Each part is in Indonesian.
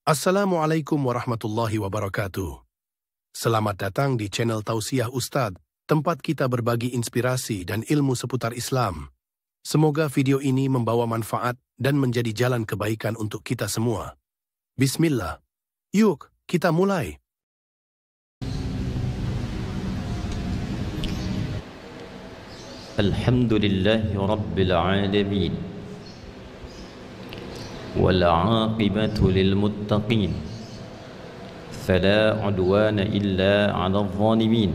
Assalamualaikum warahmatullahi wabarakatuh. Selamat datang di channel Tausiah Ustadz, tempat kita berbagi inspirasi dan ilmu seputar Islam. Semoga video ini membawa manfaat dan menjadi jalan kebaikan untuk kita semua. Bismillah. Yuk, kita mulai. Alhamdulillahi Rabbil Alamin. والعاقبة للمتقين فلا عدوان إلا على الظالمين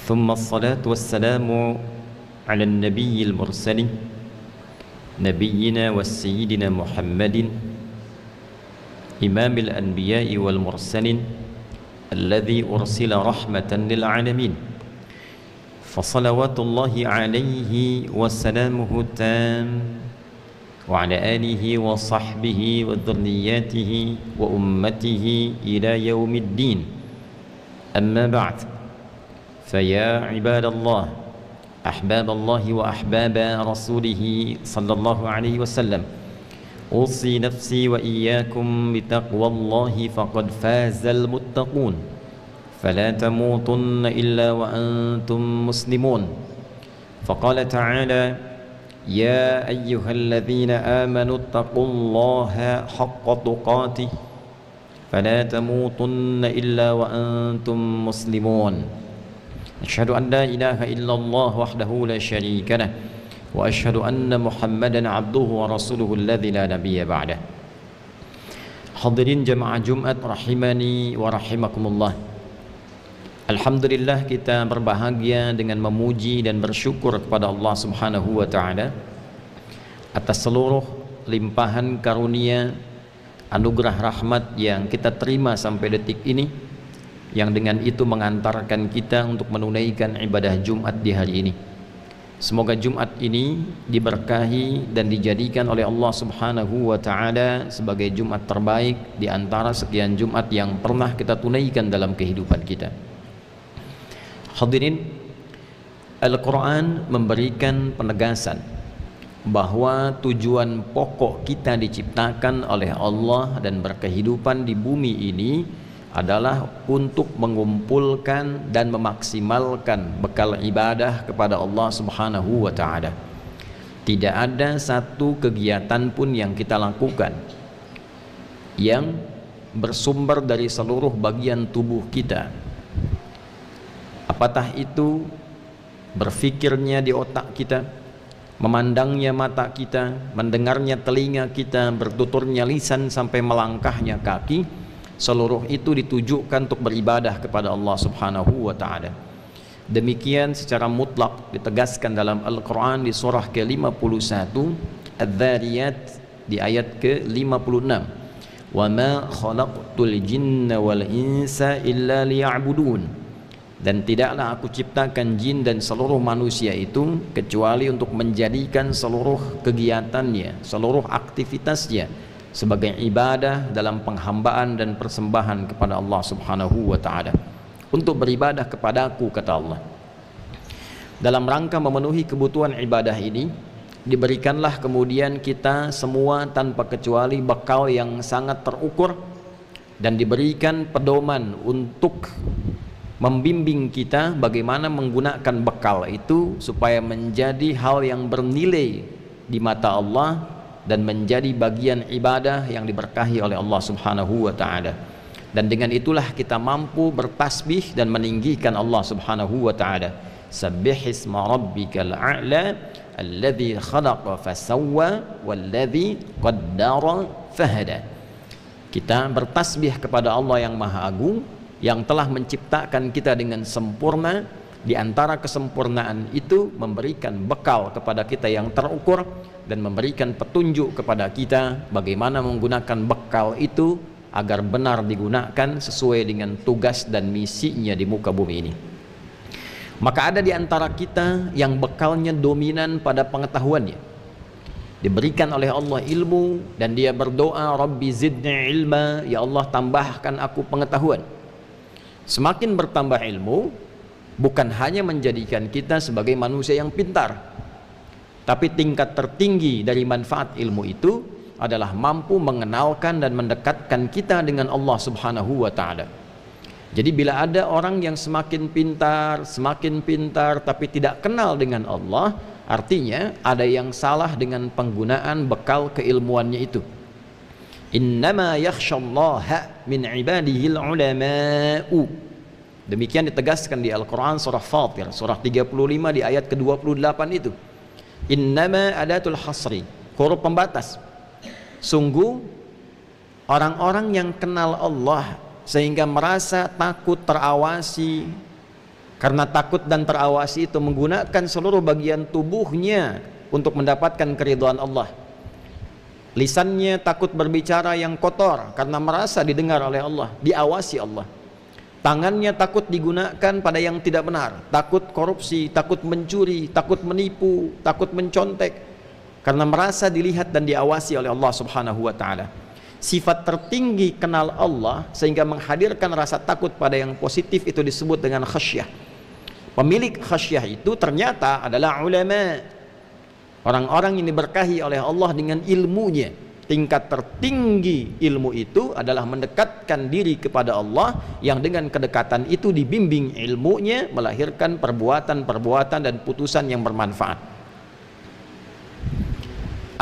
ثم الصلاة والسلام على النبي المرسل نبينا وسيدنا محمد إمام الأنبياء والمرسلين الذي أرسل رحمة للعالمين فصلوات الله عليه وسلامه التام وعلى آله وصحبه وذرياته وأمته إلى يوم الدين أما بعد فيا عباد الله أحباب الله وأحباب رسوله صلى الله عليه وسلم أوصي نفسي وإياكم بتقوى الله فقد فاز المتقون فلا تموتن إلا وأنتم مسلمون فقال تعالى يا أيها الذين آمنوا اتقوا الله حق تقاته فلا تموتن إلا وأنتم مسلمون أشهد أن لا إله إلا الله وحده لا شريك له وأشهد أن محمدا عبده ورسوله الذي لا نبي بعده Hadirin jamaah Jumat rahimani wa rahimakumullah. Alhamdulillah, kita berbahagia dengan memuji dan bersyukur kepada Allah Subhanahu wa Ta'ala atas seluruh limpahan karunia, anugerah rahmat yang kita terima sampai detik ini, yang dengan itu mengantarkan kita untuk menunaikan ibadah Jumat di hari ini. Semoga Jumat ini diberkahi dan dijadikan oleh Allah Subhanahu wa Ta'ala sebagai Jumat terbaik di antara sekian Jumat yang pernah kita tunaikan dalam kehidupan kita. Hadirin, Al-Quran memberikan penegasan bahwa tujuan pokok kita diciptakan oleh Allah dan berkehidupan di bumi ini adalah untuk mengumpulkan dan memaksimalkan bekal ibadah kepada Allah Subhanahu wa Ta'ala. Tidak ada satu kegiatan pun yang kita lakukan yang bersumber dari seluruh bagian tubuh kita, apatah itu berfikirnya di otak kita, memandangnya mata kita, mendengarnya telinga kita, bertuturnya lisan, sampai melangkahnya kaki, seluruh itu ditujukan untuk beribadah kepada Allah Subhanahu wa Ta'ala. Demikian secara mutlak ditegaskan dalam Al-Quran di surah ke-51 Adz-Dzariyat di ayat ke-56, wa ma khalaqtul jinna wal insa illa liya'budun, dan tidaklah aku ciptakan jin dan seluruh manusia itu kecuali untuk menjadikan seluruh kegiatannya, seluruh aktivitasnya sebagai ibadah dalam penghambaan dan persembahan kepada Allah Subhanahu wa Ta'ala, untuk beribadah kepadaku, kata Allah. Dalam rangka memenuhi kebutuhan ibadah ini, diberikanlah kemudian kita semua tanpa kecuali bekal yang sangat terukur, dan diberikan pedoman untuk membimbing kita bagaimana menggunakan bekal itu supaya menjadi hal yang bernilai di mata Allah dan menjadi bagian ibadah yang diberkahi oleh Allah Subhanahu wa Ta'ala. Dan dengan itulah kita mampu bertasbih dan meninggikan Allah Subhanahu wa Ta'ala. Sabbihisma rabbikal a'la alladzi khalaqa fasawwa walladzi qaddara fahada. Kita bertasbih kepada Allah yang Maha Agung, yang telah menciptakan kita dengan sempurna. Di antara kesempurnaan itu memberikan bekal kepada kita yang terukur dan memberikan petunjuk kepada kita bagaimana menggunakan bekal itu agar benar digunakan sesuai dengan tugas dan misinya di muka bumi ini. Maka ada di antara kita yang bekalnya dominan pada pengetahuannya, diberikan oleh Allah ilmu, dan dia berdoa, Rabbi zidni ilma, ya Allah tambahkan aku pengetahuan. Semakin bertambah ilmu bukan hanya menjadikan kita sebagai manusia yang pintar, tapi tingkat tertinggi dari manfaat ilmu itu adalah mampu mengenalkan dan mendekatkan kita dengan Allah Subhanahu wa taala. Jadi bila ada orang yang semakin pintar tapi tidak kenal dengan Allah, artinya ada yang salah dengan penggunaan bekal keilmuannya itu. Innama yakhshallaha min ibadihil ulama'u. Demikian ditegaskan di Al-Quran surah Fatir surah 35 di ayat ke-28 itu. Innama adatul hasri, huruf pembatas. Sungguh orang-orang yang kenal Allah sehingga merasa takut terawasi, karena takut dan terawasi itu menggunakan seluruh bagian tubuhnya untuk mendapatkan keridhaan Allah. Lisannya takut berbicara yang kotor karena merasa didengar oleh Allah, diawasi Allah. Tangannya takut digunakan pada yang tidak benar, takut korupsi, takut mencuri, takut menipu, takut mencontek, karena merasa dilihat dan diawasi oleh Allah Subhanahu wa taala. Sifat tertinggi kenal Allah sehingga menghadirkan rasa takut pada yang positif itu disebut dengan khasyah. Pemilik khasyah itu ternyata adalah ulama, orang-orang yang diberkahi oleh Allah dengan ilmunya. Tingkat tertinggi ilmu itu adalah mendekatkan diri kepada Allah, yang dengan kedekatan itu dibimbing ilmunya melahirkan perbuatan-perbuatan dan putusan yang bermanfaat.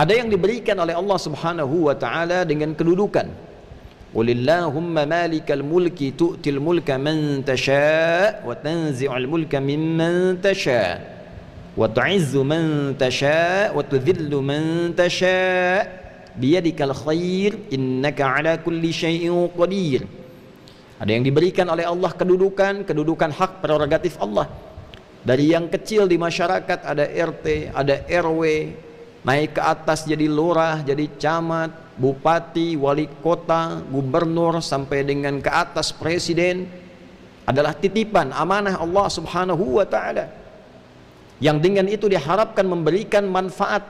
Ada yang diberikan oleh Allah Subhanahu wa taala dengan kedudukan. Qulillahumma malikal mulki tu'til mulka man tasha' wa tanzi'ul mulka mimman tasha' wa tu'izzu man tasha' wa tudhillu man tasha' biyadikal khair innaka ala kulli syai'in qadir. Ada yang diberikan oleh Allah kedudukan hak prerogatif Allah. Dari yang kecil di masyarakat ada RT, ada RW, naik ke atas jadi lurah, jadi camat, bupati, wali kota, gubernur, sampai dengan ke atas presiden, adalah titipan amanah Allah Subhanahu wa taala, yang dengan itu diharapkan memberikan manfaat,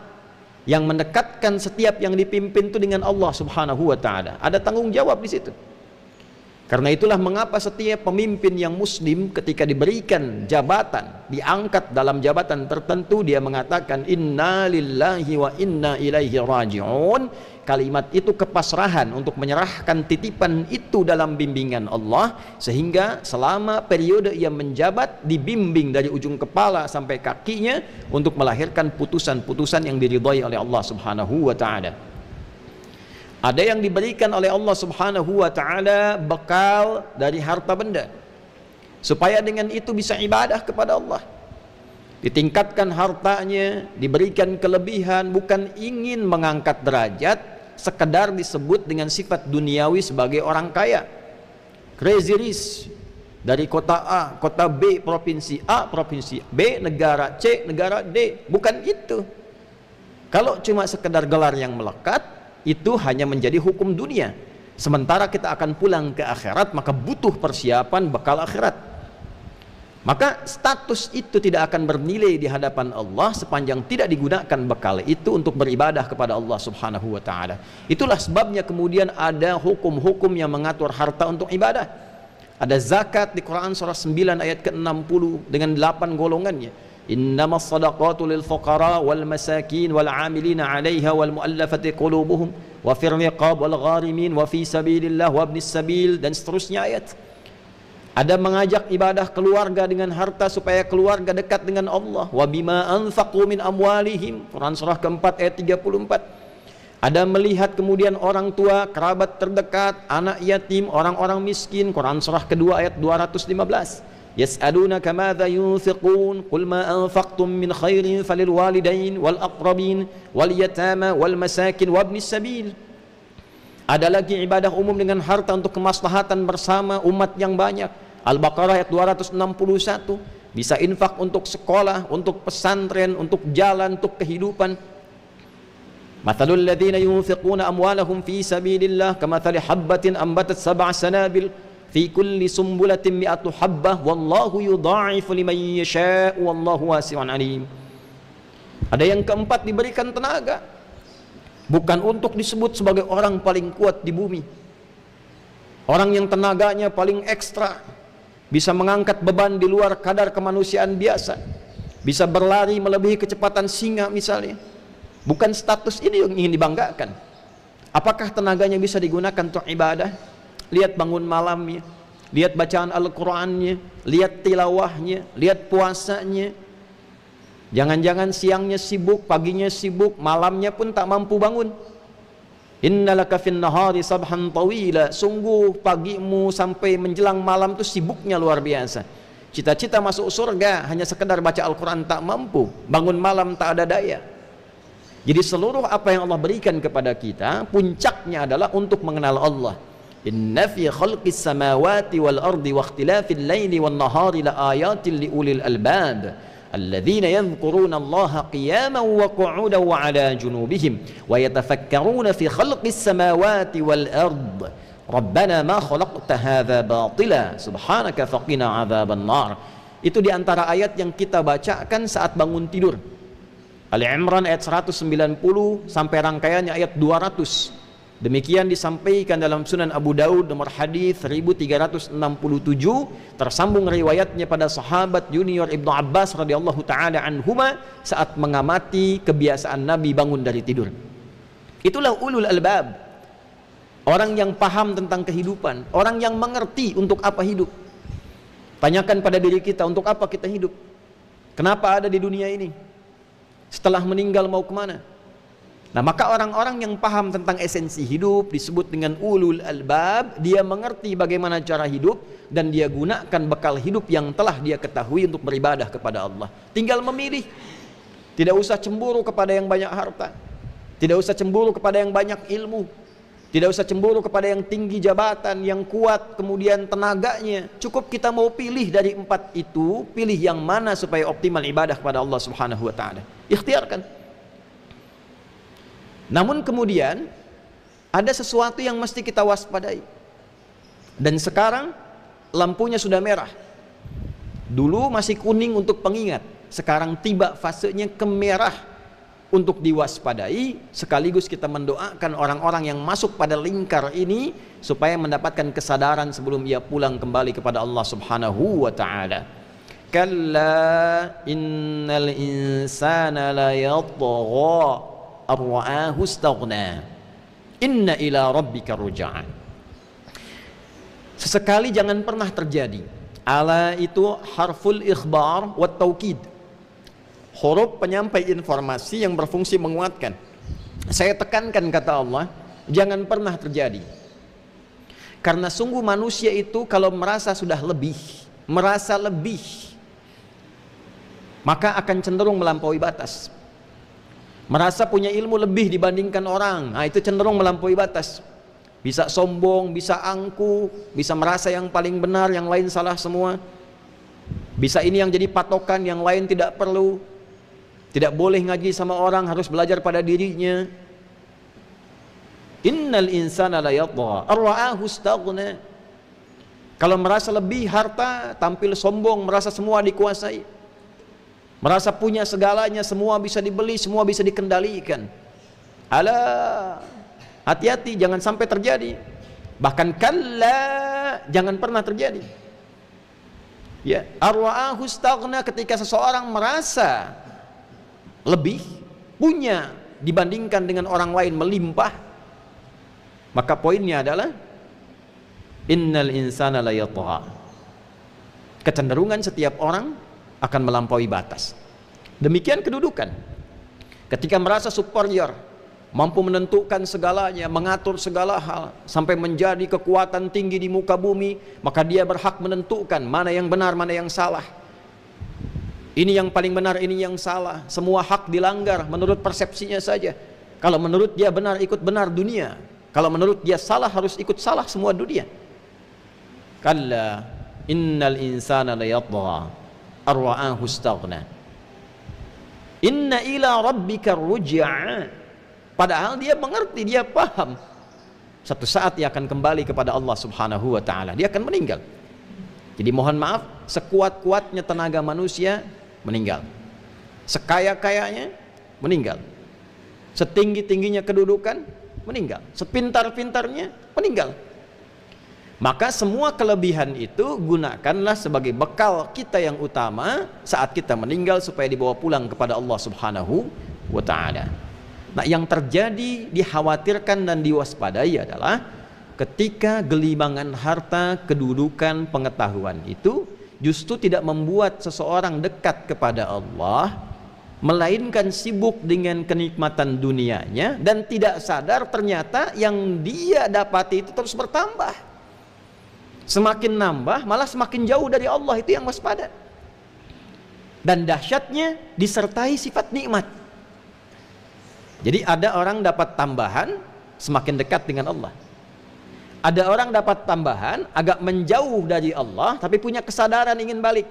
yang mendekatkan setiap yang dipimpin itu dengan Allah Subhanahu wa taala. Ada tanggung jawab di situ. Karena itulah mengapa setiap pemimpin yang muslim ketika diberikan jabatan, diangkat dalam jabatan tertentu, dia mengatakan inna lillahi wa inna ilaihi raji'un. Kalimat itu kepasrahan untuk menyerahkan titipan itu dalam bimbingan Allah, sehingga selama periode ia menjabat dibimbing dari ujung kepala sampai kakinya untuk melahirkan putusan-putusan yang diridhai oleh Allah Subhanahu wa taala. Ada yang diberikan oleh Allah Subhanahu wa taala bekal dari harta benda, supaya dengan itu bisa ibadah kepada Allah. Ditingkatkan hartanya, diberikan kelebihan, bukan ingin mengangkat derajat, sekedar disebut dengan sifat duniawi sebagai orang kaya. Crazy rich, dari kota A, kota B, provinsi A, provinsi B, negara C, negara D. Bukan itu. Kalau cuma sekedar gelar yang melekat, itu hanya menjadi hukum dunia. Sementara kita akan pulang ke akhirat, maka butuh persiapan bekal akhirat. Maka status itu tidak akan bernilai di hadapan Allah sepanjang tidak digunakan bekal itu untuk beribadah kepada Allah Subhanahu wa taala. Itulah sebabnya kemudian ada hukum-hukum yang mengatur harta untuk ibadah. Ada zakat di Quran surah 9 ayat ke-60 dengan 8 golongannya. Innamas sadaqatu lil fuqara wal masakin wal 'amilina 'alaiha wal mu'allafati qulubuhum wa fir riqab wal gharimin wa fi sabilillah wa ibnis sabil, dan seterusnya ayat. Ada mengajak ibadah keluarga dengan harta supaya keluarga dekat dengan Allah. Wa bima anfaqu min amwalihim, Quran surah keempat ayat 34. Ada melihat kemudian orang tua, kerabat terdekat, anak yatim, orang-orang miskin, Quran surah kedua ayat 215. Yas'alunaka madza yunfiqun qul ma anfaqtum min khairin falil walidain wal aqrabin wal yatama wal masakin wa ibnis sabil. Ada lagi ibadah umum dengan harta untuk kemaslahatan bersama umat yang banyak. Al-Baqarah ayat 261. Bisa infak untuk sekolah, untuk pesantren, untuk jalan, untuk kehidupan. Mathalul ladzina yunfiquna amwalahum fi sabilillah kamathali habbatin ambatat sab'a sanabil fi kulli sumbulatin mi'atu habbah wallahu yudha'ifu liman yasha' wallahu wasi'un alim. Ada yang keempat, diberikan tenaga, bukan untuk disebut sebagai orang paling kuat di bumi, orang yang tenaganya paling ekstra, bisa mengangkat beban di luar kadar kemanusiaan biasa, bisa berlari melebihi kecepatan singa misalnya. Bukan status ini yang ingin dibanggakan. Apakah tenaganya bisa digunakan untuk ibadah? Lihat bangun malamnya, lihat bacaan Al-Qur'annya, lihat tilawahnya, lihat puasanya. Jangan-jangan siangnya sibuk, paginya sibuk, malamnya pun tak mampu bangun. Innalaka fin nahari sabhan tawila. Sungguh pagimu sampai menjelang malam itu sibuknya luar biasa. Cita-cita masuk surga hanya sekedar baca Al-Quran tak mampu, bangun malam tak ada daya. Jadi seluruh apa yang Allah berikan kepada kita, puncaknya adalah untuk mengenal Allah. Inna fi khalqis samawati wal ardi wa ikhtilafil laili wan nahari la ayatin li ulil albab alladzina yadhkuruna Allaha qiyaman wa qu'udan wa 'ala junubihim wa yatafakkaruna fi khalqis samawati wal ardi Rabbana ma khalaqta hadza batila subhanaka faqina 'adzaban nar. Itu di antara ayat yang kita bacakan saat bangun tidur. Ali Imran ayat 190 sampai rangkaiannya ayat 200. Demikian disampaikan dalam Sunan Abu Daud nomor hadis 1367, tersambung riwayatnya pada sahabat junior Ibnu Abbas radhiyallahu taala anhuma saat mengamati kebiasaan Nabi bangun dari tidur. Itulah ulul albab, orang yang paham tentang kehidupan, orang yang mengerti untuk apa hidup. Tanyakan pada diri kita, untuk apa kita hidup? Kenapa ada di dunia ini? Setelah meninggal mau kemana? Nah, maka orang-orang yang paham tentang esensi hidup disebut dengan ulul albab. Dia mengerti bagaimana cara hidup dan dia gunakan bekal hidup yang telah dia ketahui untuk beribadah kepada Allah. Tinggal memilih. Tidak usah cemburu kepada yang banyak harta, tidak usah cemburu kepada yang banyak ilmu, tidak usah cemburu kepada yang tinggi jabatan, yang kuat kemudian tenaganya. Cukup kita mau pilih dari 4 itu, pilih yang mana supaya optimal ibadah kepada Allah Subhanahu wa taala. Ikhtiarkan. Namun kemudian ada sesuatu yang mesti kita waspadai. Dan sekarang lampunya sudah merah. Dulu masih kuning untuk pengingat, sekarang tiba fasenya kemerah untuk diwaspadai. Sekaligus kita mendoakan orang-orang yang masuk pada lingkar ini supaya mendapatkan kesadaran sebelum ia pulang kembali kepada Allah Subhanahu wa taala. Kalla innal insana la yatgha ar-ra'ahu istaghna inna ila rabbika ruja'an. Sesekali jangan pernah terjadi. Ala itu harful ikhbar wa taukid, huruf penyampai informasi yang berfungsi menguatkan. Saya tekankan, kata Allah, jangan pernah terjadi. Karena sungguh manusia itu kalau merasa sudah lebih, merasa lebih, maka akan cenderung melampaui batas. Merasa punya ilmu lebih dibandingkan orang, nah itu cenderung melampaui batas. Bisa sombong, bisa angkuh, bisa merasa yang paling benar, yang lain salah semua. Bisa ini yang jadi patokan, yang lain tidak perlu. Tidak boleh ngaji sama orang, harus belajar pada dirinya. Innal insana la yatgha ar-ra'ahu istaghna. Kalau merasa lebih harta, tampil sombong, merasa semua dikuasai. Merasa punya segalanya, semua bisa dibeli, semua bisa dikendalikan. Alah, hati-hati jangan sampai terjadi. Bahkan kalla, jangan pernah terjadi. Ya, ar-ra'ahu istaghna, ketika seseorang merasa lebih, punya dibandingkan dengan orang lain, melimpah, maka poinnya adalah innal insana la yatgha. Kecenderungan setiap orang akan melampaui batas. Demikian kedudukan. Ketika merasa superior, mampu menentukan segalanya, mengatur segala hal, sampai menjadi kekuatan tinggi di muka bumi, maka dia berhak menentukan mana yang benar, mana yang salah. Ini yang paling benar, ini yang salah. Semua hak dilanggar menurut persepsinya saja. Kalau menurut dia benar, ikut benar dunia. Kalau menurut dia salah, harus ikut salah semua dunia. Kalla innal insana la yatgha ar-ra'ahu istaghna inna ila rabbika ruj'a. Padahal dia mengerti, dia paham satu saat dia akan kembali kepada Allah Subhanahu wa taala, dia akan meninggal. Jadi mohon maaf, sekuat-kuatnya tenaga manusia meninggal, sekaya-kayanya meninggal, setinggi-tingginya kedudukan meninggal, sepintar-pintarnya meninggal. Maka semua kelebihan itu gunakanlah sebagai bekal kita yang utama saat kita meninggal supaya dibawa pulang kepada Allah Subhanahu wa taala. Nah, yang terjadi, dikhawatirkan dan diwaspadai adalah ketika gelimangan harta, kedudukan, pengetahuan itu justru tidak membuat seseorang dekat kepada Allah, melainkan sibuk dengan kenikmatan dunianya dan tidak sadar ternyata yang dia dapati itu terus bertambah. Semakin nambah malah semakin jauh dari Allah, itu yang waspada. Dan dahsyatnya disertai sifat nikmat. Jadi ada orang dapat tambahan semakin dekat dengan Allah. Ada orang dapat tambahan agak menjauh dari Allah tapi punya kesadaran ingin balik.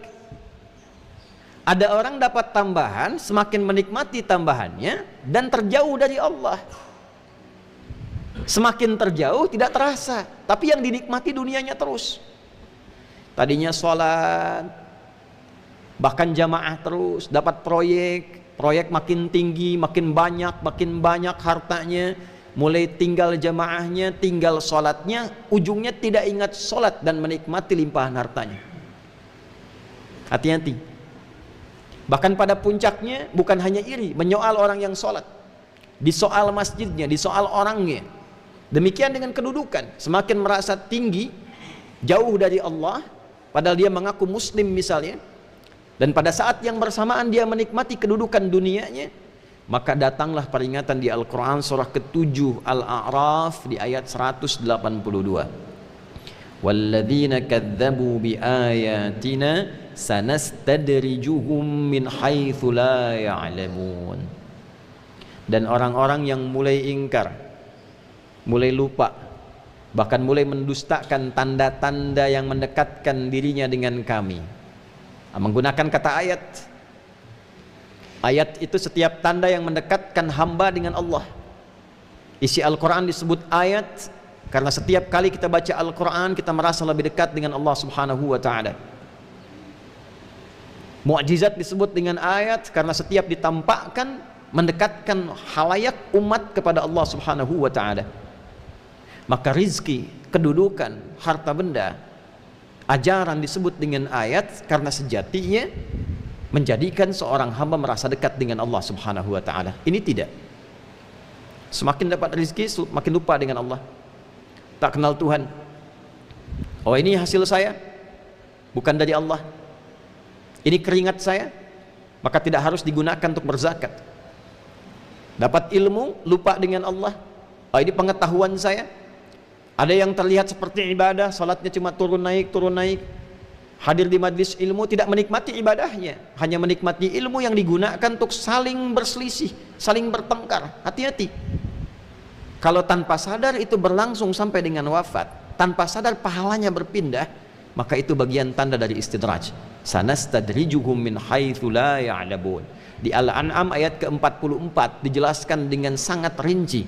Ada orang dapat tambahan semakin menikmati tambahannya dan terjauh dari Allah. Semakin terjauh tidak terasa, tapi yang dinikmati dunianya terus. Tadinya sholat, bahkan jamaah terus, dapat proyek makin tinggi, makin banyak hartanya, mulai tinggal jamaahnya, tinggal sholatnya, ujungnya tidak ingat sholat dan menikmati limpahan hartanya. Hati-hati. Bahkan pada puncaknya bukan hanya iri, menyoal orang yang sholat, disoal masjidnya, disoal orangnya. Demikian dengan kedudukan, semakin merasa tinggi, jauh dari Allah, padahal dia mengaku muslim misalnya, dan pada saat yang bersamaan dia menikmati kedudukan dunianya, maka datanglah peringatan di Al-Quran surah ke-7 Al-A'raf di ayat 182. Walladzina kadzabu biayatina sanastadrijuhum min haitsu la ya'lamun. Dan orang-orang yang mulai ingkar, mulai lupa, bahkan mulai mendustakan tanda-tanda yang mendekatkan dirinya dengan kami, menggunakan kata ayat. Ayat itu setiap tanda yang mendekatkan hamba dengan Allah. Isi Al-Quran disebut ayat karena setiap kali kita baca Al-Quran kita merasa lebih dekat dengan Allah Subhanahu wa ta'ala. Mu'jizat disebut dengan ayat karena setiap ditampakkan mendekatkan halayak umat kepada Allah Subhanahu wa ta'ala. Maka rizki, kedudukan, harta benda, ajaran disebut dengan ayat karena sejatinya menjadikan seorang hamba merasa dekat dengan Allah Subhanahu wa ta'ala. Ini tidak. Semakin dapat rizki, semakin lupa dengan Allah, tak kenal Tuhan. Oh, ini hasil saya, bukan dari Allah. Ini keringat saya, maka tidak harus digunakan untuk berzakat. Dapat ilmu, lupa dengan Allah. Oh, ini pengetahuan saya. Ada yang terlihat seperti ibadah, salatnya cuma turun naik, hadir di majlis ilmu, tidak menikmati ibadahnya, hanya menikmati ilmu yang digunakan untuk saling berselisih, saling bertengkar. Hati-hati. Kalau tanpa sadar itu berlangsung sampai dengan wafat, tanpa sadar pahalanya berpindah, maka itu bagian tanda dari istidraj. Sanastadrijuhum min haitsu la ya'lamun. Di Al-An'am ayat ke-44 dijelaskan dengan sangat rinci.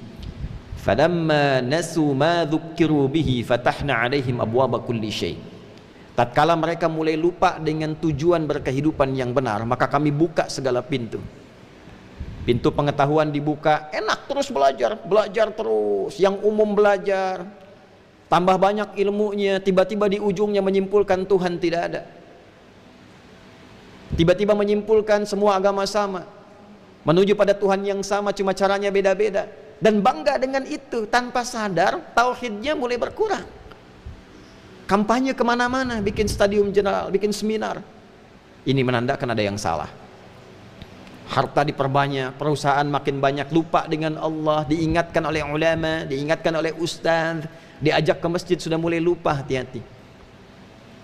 Falamma nasu ma dzukkiru bihi fatahna 'alaihim abwaaba kulli syai'. Tatkala mereka mulai lupa dengan tujuan berkehidupan yang benar, maka kami buka segala pintu. Pintu pengetahuan dibuka, enak terus belajar terus, yang umum belajar, tambah banyak ilmunya, tiba-tiba di ujungnya menyimpulkan Tuhan tidak ada. Tiba-tiba menyimpulkan semua agama sama, menuju pada Tuhan yang sama, cuma caranya beda-beda. Dan bangga dengan itu, tanpa sadar tauhidnya mulai berkurang. Kampanye kemana-mana, bikin stadium general, bikin seminar. Ini menandakan ada yang salah. Harta diperbanyak, perusahaan makin banyak, lupa dengan Allah, diingatkan oleh ulama, diingatkan oleh ustaz, diajak ke masjid sudah mulai lupa. Hati-hati.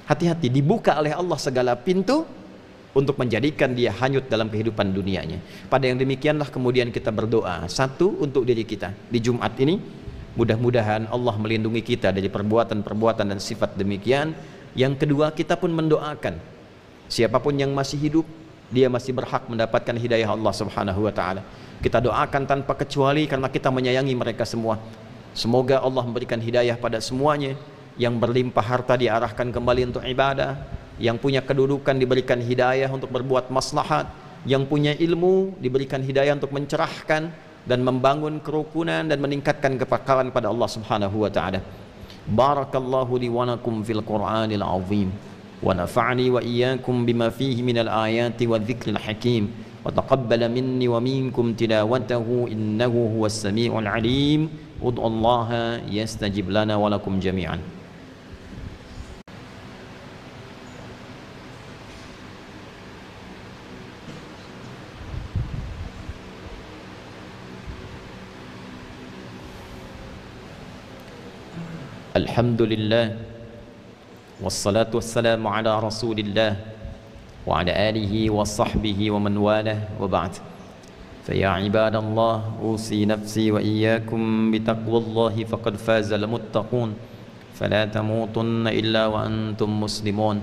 Hati-hati, dibuka oleh Allah segala pintu untuk menjadikan dia hanyut dalam kehidupan dunianya. Pada yang demikianlah kemudian kita berdoa. Satu, untuk diri kita di Jumat ini, mudah-mudahan Allah melindungi kita dari perbuatan-perbuatan dan sifat demikian. Yang kedua, kita pun mendoakan siapapun yang masih hidup, dia masih berhak mendapatkan hidayah Allah Subhanahu wa ta'ala. Kita doakan tanpa kecuali karena kita menyayangi mereka semua. Semoga Allah memberikan hidayah pada semuanya. Yang berlimpah harta diarahkan kembali untuk ibadah, yang punya kedudukan diberikan hidayah untuk berbuat maslahat, yang punya ilmu diberikan hidayah untuk mencerahkan dan membangun kerukunan dan meningkatkan kepekaran pada Allah Subhanahu wa ta'ala. Barakallahu li wa lakum fil Qur'anil azim wa nafa'ani wa iyyakum bima fihi minal ayati wa dzikril hakim. وتقبل مني ومنكم تلاوته إنه هو السميع العليم. ادعوا الله يستجب لنا ولكم جميعا. الحمد لله والصلاة والسلام على رسول الله وعلى آله وصحبه ومن والاه، وبعد. فيا عباد الله، أوصي نفسي وإياكم بتقوى الله فقد فاز المتقون، فلا تموتن إلا وأنتم مسلمون.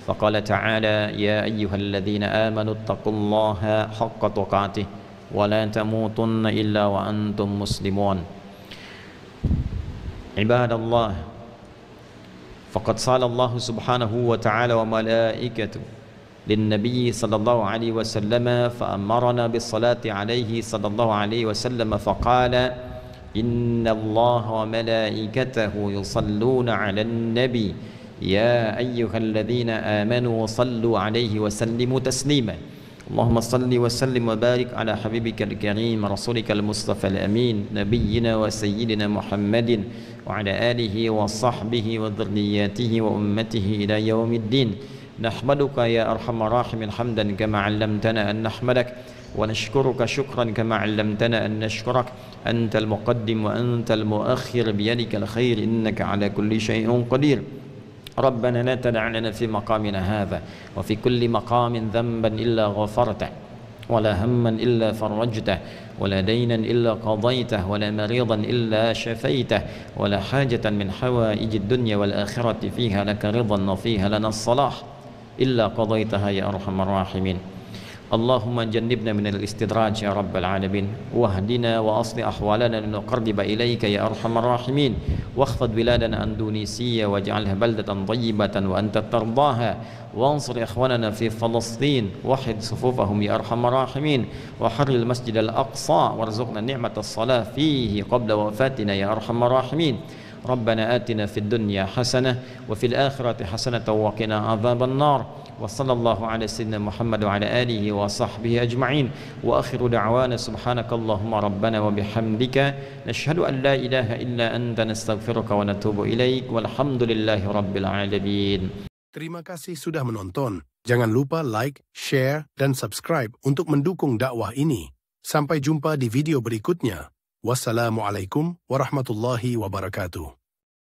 فقال تعالى: يا أيها الذين آمنوا اتقوا الله حق تقاته ولا تموتن إلا وأنتم مسلمون. عباد الله، فقد صلى الله سبحانه وتعالى وملائكته للنبي صلى الله عليه وسلم فأمرنا بالصلاة عليه صلى الله عليه وسلم فقال: إن الله وملائكته يصلون على النبي يا أيها الذين آمنوا صلوا عليه وسلموا تسليما. اللهم صل وسلم وبارك على حبيبك الكريم رسولك المصطفى الأمين نبينا وسيدنا محمد وعلى آله وصحبه وذرياته وأمته إلى يوم الدين. نحمدك يا أرحم الراحمين حمدا كما علمتنا أن نحمدك، ونشكرك شكرا كما علمتنا أن نشكرك. أنت المقدم وأنت المؤخر، بيدك الخير، إنك على كل شيء قدير. ربنا لا تدع لنا في مقامنا هذا وفي كل مقام ذنبا إلا غفرته، ولا هما إلا فرجته، ولا دينا إلا قضيته، ولا مريضا إلا شفيته، ولا حاجة من حوائج الدنيا والآخرة فيها لك رضا وفيها لنا الصلاح إلا قضيتها يا أرحم الراحمين. اللهم جنبنا من الاستدراج يا رب العالمين، واهدنا وأصلح أحوالنا لنقرب إليك يا أرحم الراحمين. واخفض بلادنا أندونيسية واجعلها بلدة طيبة وأنت ترضاها، وانصر إخواننا في فلسطين، وحد صفوفهم يا أرحم الراحمين، وحرر المسجد الأقصى وارزقنا نعمة الصلاة فيه قبل وفاتنا يا أرحم الراحمين. ربنا آتنا في الدنيا حسنة وفي الآخرة حسنة وقنا عذاب النار. وصلى الله على سيدنا محمد وعلى آله وصحبه أجمعين. وآخر دعوانا سبحانك اللهم ربنا وبحمدك نشهد أن لا إله إلا أنت نستغفرك ونتوب إليك والحمد لله رب العالمين. Terima kasih sudah menonton. Jangan lupa like, share, dan subscribe untuk mendukung dakwah ini. Sampai jumpa di video berikutnya. Wassalamualaikum warahmatullahi wabarakatuh.